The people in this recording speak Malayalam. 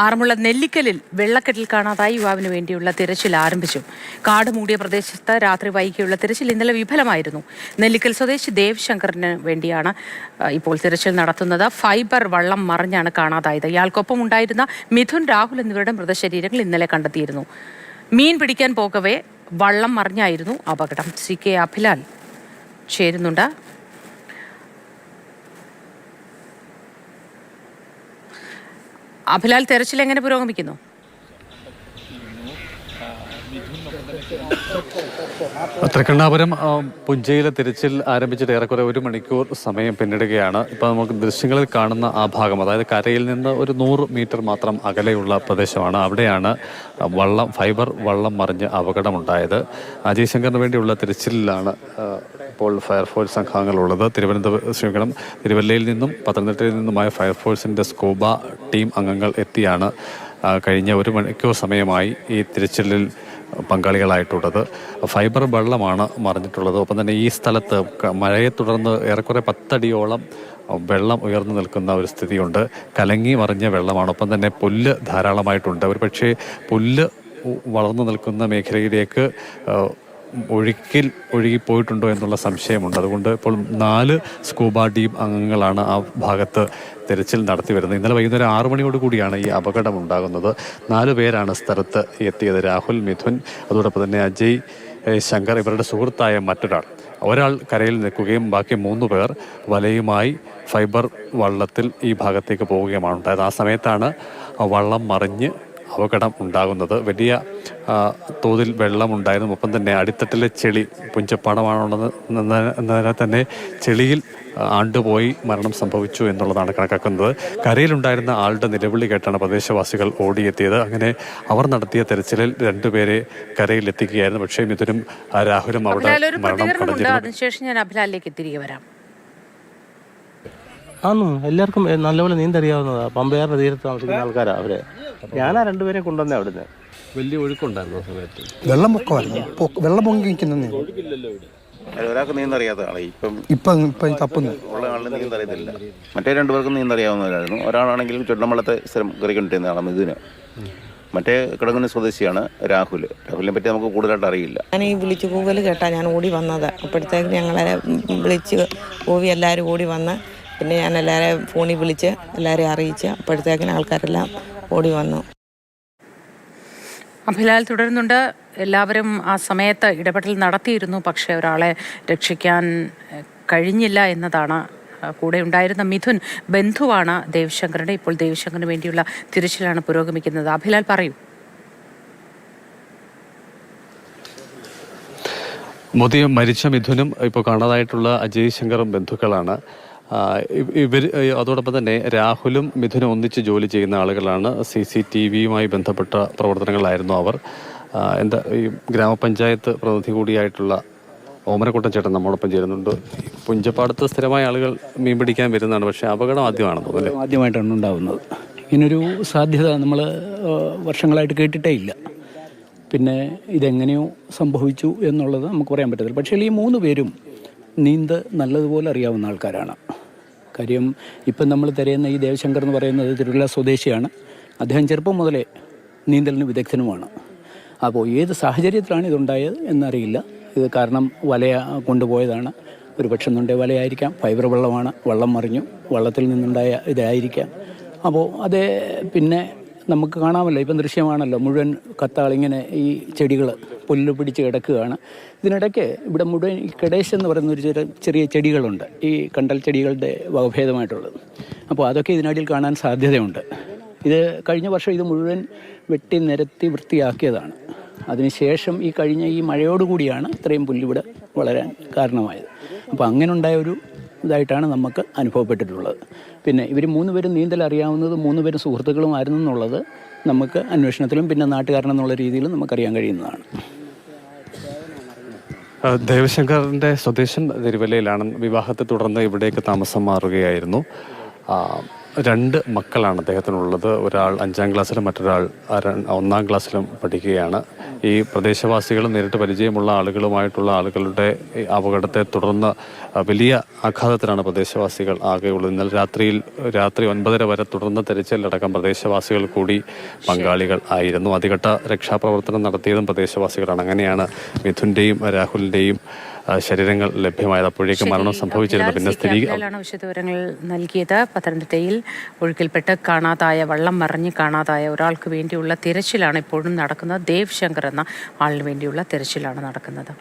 ആറന്മുള നെല്ലിക്കലിൽ വെള്ളക്കെട്ടിൽ കാണാതായ യുവാവിന് വേണ്ടിയുള്ള തിരച്ചിൽ ആരംഭിച്ചു. കാട് മൂടിയ പ്രദേശത്ത് രാത്രി വൈകിയുള്ള തിരച്ചിൽ ഇന്നലെ വിഫലമായിരുന്നു. നെല്ലിക്കൽ സ്വദേശി ദേവ് ശങ്കറിന് വേണ്ടിയാണ് ഇപ്പോൾ തിരച്ചിൽ നടത്തുന്നത്. ഫൈബർ വള്ളം മറിഞ്ഞാണ് കാണാതായത്. ഇയാൾക്കൊപ്പം ഉണ്ടായിരുന്ന മിഥുൻ, രാഹുൽ എന്നിവരുടെ മൃതശരീരങ്ങൾ ഇന്നലെ കണ്ടെത്തിയിരുന്നു. മീൻ പിടിക്കാൻ പോകവേ വള്ളം മറിഞ്ഞായിരുന്നു അപകടം. CK അഭിലാൽ ചേരുന്നുണ്ട്. അഭിലാൽ, തെരച്ചിൽ എങ്ങനെ പുരോഗമിക്കുന്നു? തൃക്കണ്ണാപുരം പുഞ്ചയിലെ തിരച്ചിൽ ആരംഭിച്ചിട്ട് ഏറെക്കുറെ 1 മണിക്കൂർ സമയം പിന്നിടുകയാണ്. ഇപ്പോൾ നമുക്ക് ദൃശ്യങ്ങളിൽ കാണുന്ന ആ ഭാഗം, അതായത് കരയിൽ നിന്ന് ഒരു 100 മീറ്റർ മാത്രം അകലെയുള്ള പ്രദേശമാണ്. അവിടെയാണ് ഫൈബർ വള്ളം മറിഞ്ഞ് അപകടമുണ്ടായത്. അജയ് ശങ്കറിന് വേണ്ടിയുള്ള തിരച്ചിലിലാണ് ഇപ്പോൾ ഫയർഫോഴ്സ് സംഘങ്ങളുള്ളത്. തിരുവല്ലയിൽ നിന്നും പത്തനംതിട്ടയിൽ നിന്നുമായ ഫയർഫോഴ്സിൻ്റെ സ്കൂബ ടീം അംഗങ്ങൾ എത്തിയാണ് കഴിഞ്ഞ 1 മണിക്കൂർ സമയമായി ഈ തിരച്ചിലിൽ പങ്കാളികളായിട്ടുള്ളത്. ഫൈബർ വെള്ളമാണ് മറിഞ്ഞിട്ടുള്ളത്. ഒപ്പം തന്നെ ഈ സ്ഥലത്ത് മഴയെ തുടർന്ന് ഏറെക്കുറെ 10 അടിയോളം വെള്ളം ഉയർന്നു നിൽക്കുന്ന ഒരു സ്ഥിതിയുണ്ട്. കലങ്ങി മറിഞ്ഞ വെള്ളമാണ്. ഒപ്പം തന്നെ പുല്ല് ധാരാളമായിട്ടുണ്ട്. ഒരു പക്ഷേ പുല്ല് വളർന്നു നിൽക്കുന്ന മേഖലയിലേക്ക് ഒഴുകിപ്പോയിട്ടുണ്ടോ എന്നുള്ള സംശയമുണ്ട്. അതുകൊണ്ട് ഇപ്പോൾ 4 സ്കൂബ ടീം അംഗങ്ങളാണ് ആ ഭാഗത്ത് തിരച്ചിൽ നടത്തി വരുന്നത്. ഇന്നലെ വൈകുന്നേരം 6 മണിയോട് കൂടിയാണ് ഈ അപകടം ഉണ്ടാകുന്നത്. 4 പേരാണ് സ്ഥലത്ത് എത്തിയത്. രാഹുൽ, മിഥുൻ, അതോടൊപ്പം തന്നെ അജയ് ശങ്കർ, ഇവരുടെ സുഹൃത്തായ ഒരാൾ കരയിൽ നിൽക്കുകയും ബാക്കി 3 പേർ വലയുമായി ഫൈബർ വള്ളത്തിൽ ഈ ഭാഗത്തേക്ക് പോവുകയുമാണ് ഉണ്ടായത്. ആ സമയത്താണ് വള്ളം മറിഞ്ഞ് അപകടം ഉണ്ടാകുന്നത്. വലിയ തോതിൽ വെള്ളമുണ്ടായിരുന്നു. ഒപ്പം തന്നെ അടിത്തട്ടിലെ ചെളി പുഞ്ചപ്പാടമാണെന്നതിനാൽ തന്നെ ചെളിയിൽ ആണ്ടുപോയി മരണം സംഭവിച്ചു എന്നുള്ളതാണ് കണക്കാക്കുന്നത്. കരയിലുണ്ടായിരുന്ന ആളുടെ നിലവിളി കേട്ടാണ് പ്രദേശവാസികൾ ഓടിയെത്തിയത്. അങ്ങനെ അവർ നടത്തിയ തെരച്ചിലിൽ 2 പേരെ കരയിലെത്തിക്കുകയായിരുന്നു. പക്ഷേ മിഥുനും രാഹുലും അവിടെ മരണം അടഞ്ഞിരുന്നു. അതിനുശേഷം ഞാൻ അഭിലാലിലേക്ക് തിരികെ വരാം. എല്ലാവർക്കും നല്ലപോലെ നീന്തറിയാവുന്നതാ. പമ്പയാറിന്റെ തീരത്ത് താമസിക്കുന്ന ആൾക്കാരാ അവര്. ഞാനാ 2 പേരെ കൊണ്ടുവന്നേ അവിടുന്ന്. വലിയ ഒഴുക്കുണ്ടായിരുന്നു സമയത്ത്. വെള്ളം പൊങ്ങി നിൽക്കുന്നേ. ഒരാൾക്ക് നീന്തറിയാത്ത ആളെ ഇപ്പം തപ്പുന്നു ഉള്ള ആളിന് നീന്തറിയത്തില്ല. മറ്റേ 2 പേർക്കും നീന്തറിയാവുന്നവരായിരുന്നു. ഒരാളാണെങ്കിലും ചുണ്ടമ്പളത്തെ സ്ഥിരം കയറിക്കൊണ്ടിരുന്ന ആളാണ് ഇതിന്. മറ്റേ കിടങ്ങുന്ന സ്വദേശിയാണ് രാഹുലിനെ പറ്റി നമുക്ക് കൂടുതലായിട്ട് അറിയില്ല. ഞാൻ ഈ വിളിച്ചു കൂവൽ കേട്ടാ ഞാൻ ഓടി വന്നത്. അപ്പോഴത്തേക്ക് ഞങ്ങളെ വിളിച്ച് കൂവി എല്ലാവരും ഓടി വന്ന്, പിന്നെ ഞാൻ എല്ലാവരെയും ഫോണിൽ വിളിച്ച് എല്ലാവരെയും അറിയിച്ച് അപ്പോഴത്തേക്കിന് ആൾക്കാരെല്ലാം ഓടി വന്നു. അഭിലാൽ തുടരുന്നുണ്ട്. എല്ലാവരും ആ സമയത്ത് ഇടപെടൽ നടത്തിയിരുന്നു. പക്ഷേ ഒരാളെ രക്ഷിക്കാൻ കഴിഞ്ഞില്ല എന്നതാണ്. കൂടെ ഉണ്ടായിരുന്ന മിഥുൻ ബന്ധുവാണ് ദേവ്ശങ്കറിന്റെ. ഇപ്പോൾ ദേവ്ശങ്കറിന് വേണ്ടിയുള്ള തിരച്ചിലാണ് പുരോഗമിക്കുന്നത്. അഭിലാൽ, പറയൂ. മരിച്ച മിഥുനും ഇപ്പോൾ കാണാതായിട്ടുള്ള അജയ് ശങ്കറും ബന്ധുക്കളാണ്. അതോടൊപ്പം തന്നെ രാഹുലും മിഥുനും ഒന്നിച്ച് ജോലി ചെയ്യുന്ന ആളുകളാണ്. CCTVയുമായി ബന്ധപ്പെട്ട പ്രവർത്തനങ്ങളായിരുന്നു അവർ. ഈ ഗ്രാമപഞ്ചായത്ത് പ്രതിനിധി കൂടിയായിട്ടുള്ള ഓമനക്കുട്ടൻ ചേട്ടൻ നമ്മോടൊപ്പം ചേരുന്നുണ്ട്. പുഞ്ചപ്പാടത്ത് സ്ഥിരമായ ആളുകൾ മീൻ പിടിക്കാൻ വരുന്നതാണ്. പക്ഷേ അപകടം ആദ്യമാണെന്ന് തോന്നുന്നു. ആദ്യമായിട്ടാണ് ഉണ്ടാകുന്നത്. ഇങ്ങനൊരു സാധ്യത നമ്മൾ വർഷങ്ങളായിട്ട് കേട്ടിട്ടേ ഇല്ല. പിന്നെ ഇതെങ്ങനെയോ സംഭവിച്ചു എന്നുള്ളത് നമുക്ക് പറയാൻ പറ്റത്തില്ല. പക്ഷേ ഈ 3 പേരും നല്ലതുപോലെ അറിയാവുന്ന ആൾക്കാരാണ്. കാര്യം ഇപ്പം നമ്മൾ തിരയുന്ന ഈ ദേവശങ്കർ എന്ന് പറയുന്നത് തിരുവല്ല സ്വദേശിയാണ്. അദ്ദേഹം ചെറുപ്പം മുതലേ നീന്തലിന് വിദഗ്ധനുമാണ്. അപ്പോൾ ഏത് സാഹചര്യത്തിലാണ് ഇതുണ്ടായത് എന്നറിയില്ല. ഇത് കാരണം വല കൊണ്ടുപോയതാണ്. ഒരു പക്ഷെ വലയായിരിക്കാം. ഫൈബർ വള്ളം മറിഞ്ഞു, വള്ളത്തിൽ നിന്നുണ്ടായ ഇതായിരിക്കാം. അപ്പോൾ അത് പിന്നെ നമുക്ക് കാണാമല്ലോ, ഇപ്പം ദൃശ്യമാണല്ലോ, മുഴുവൻ കത്താളിങ്ങനെ ഈ ചെടികൾ പുല്ല് പിടിച്ച് കിടക്കുകയാണ്. ഇതിനിടയ്ക്ക് ഇവിടെ മുഴുവൻ ഈ കെടേശ് എന്ന് പറയുന്ന ഒരു ചെറിയ ചെടികളുണ്ട്, ഈ കണ്ടൽ ചെടികളുടെ വകഭേദമായിട്ടുള്ളത്. അപ്പോൾ അതൊക്കെ ഇതിനടിയിൽ കാണാൻ സാധ്യതയുണ്ട്. ഇത് കഴിഞ്ഞ വർഷം ഇത് മുഴുവൻ വെട്ടി നിരത്തി വൃത്തിയാക്കിയതാണ്. അതിനുശേഷം ഈ കഴിഞ്ഞ ഈ മഴയോടുകൂടിയാണ് ഇത്രയും പുല്ലിവിടെ വളരാൻ കാരണമായത്. അപ്പോൾ അങ്ങനെ ഉണ്ടായ ഒരു ഇതായിട്ടാണ് നമുക്ക് അനുഭവപ്പെട്ടിട്ടുള്ളത്. പിന്നെ ഇവർ 3 പേരും നീന്തൽ അറിയാവുന്നത് 3 പേരും സുഹൃത്തുക്കളുമായിരുന്നു എന്നുള്ളത് നമുക്ക് അന്വേഷണത്തിലും പിന്നെ നാട്ടുകാരനെന്നുള്ള രീതിയിലും നമുക്കറിയാൻ കഴിയുന്നതാണ്. ദേവശങ്കറിൻ്റെ സ്വദേശം തിരുവല്ലയിലാണ്. വിവാഹത്തെ തുടർന്ന് ഇവിടേക്ക് താമസം മാറുകയായിരുന്നു. രണ്ട് മക്കളാണ് അദ്ദേഹത്തിനുള്ളത്. ഒരാൾ 5ാം ക്ലാസ്സിലും മറ്റൊരാൾ 1ാം ക്ലാസ്സിലും പഠിക്കുകയാണ്. ഈ പ്രദേശവാസികളും നേരിട്ട് പരിചയമുള്ള ആളുകളുമായിട്ടുള്ള ആളുകളുടെ ഈ അപകടത്തെ തുടർന്ന് വലിയ ആഘാതത്തിലാണ് പ്രദേശവാസികൾ ആകെയുള്ളത്. ഇന്നലെ രാത്രി 9:30 വരെ തുടർന്ന് തെരച്ചിലടക്കം പ്രദേശവാസികൾ കൂടി പങ്കാളികൾ ആയിരുന്നു. അതിഘട്ട രക്ഷാപ്രവർത്തനം നടത്തിയതും പ്രദേശവാസികളാണ്. അങ്ങനെയാണ് മിഥുൻ്റെയും രാഹുലിൻ്റെയും ശരീരങ്ങൾ ലഭ്യമായത്. അപ്പോഴേക്കും മരണം സംഭവിച്ചിരുന്നു. പിന്നെ വിശദവിവരങ്ങൾ നൽകിയത്. പത്തനംതിട്ടയിൽ ഒഴുക്കിൽപ്പെട്ട് കാണാതായ, വള്ളം മറിഞ്ഞ് കാണാതായ ഒരാൾക്ക് വേണ്ടിയുള്ള തിരച്ചിലാണ് ഇപ്പോഴും നടക്കുന്നത്. ദേവ് ശങ്കർ എന്ന ആളിന് വേണ്ടിയുള്ള തിരച്ചിലാണ് നടക്കുന്നത്.